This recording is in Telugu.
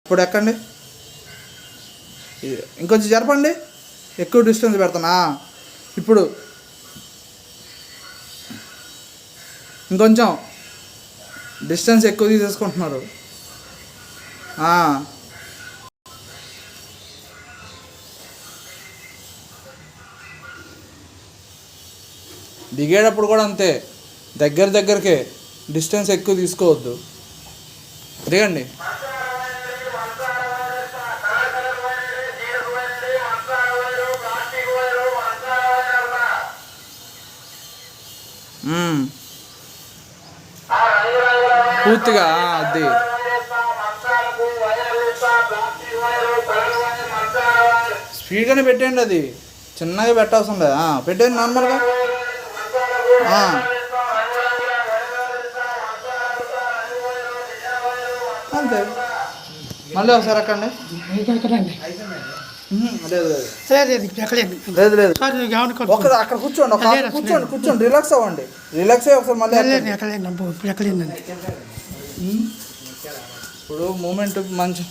ఇప్పుడు ఎక్కండి, ఇంకొంచెం జరపండి, ఎక్కువ డిస్టెన్స్ పెడతానా. ఇప్పుడు ఇంకొంచెం డిస్టెన్స్ ఎక్కువ తీసేసుకుంటున్నారు. దిగేటప్పుడు కూడా అంతే, దగ్గరకే, డిస్టెన్స్ ఎక్కువ తీసుకోవద్దు. దిగండి. పూర్తిగా అది స్పీడ్గానే పెట్టండి, అది చిన్నగా పెట్టాల్సి ఉండదు. పెట్టండి నార్మల్గా. అంతే. మళ్ళీ ఒకసారి ఎక్కండి. లేదు లేదు, అక్కడ కూర్చోండి, రిలాక్స్ అవ్వండి, రిలాక్స్ అయ్యి ఒకసారి మళ్ళీ. ఇప్పుడు మూమెంట్ మంచి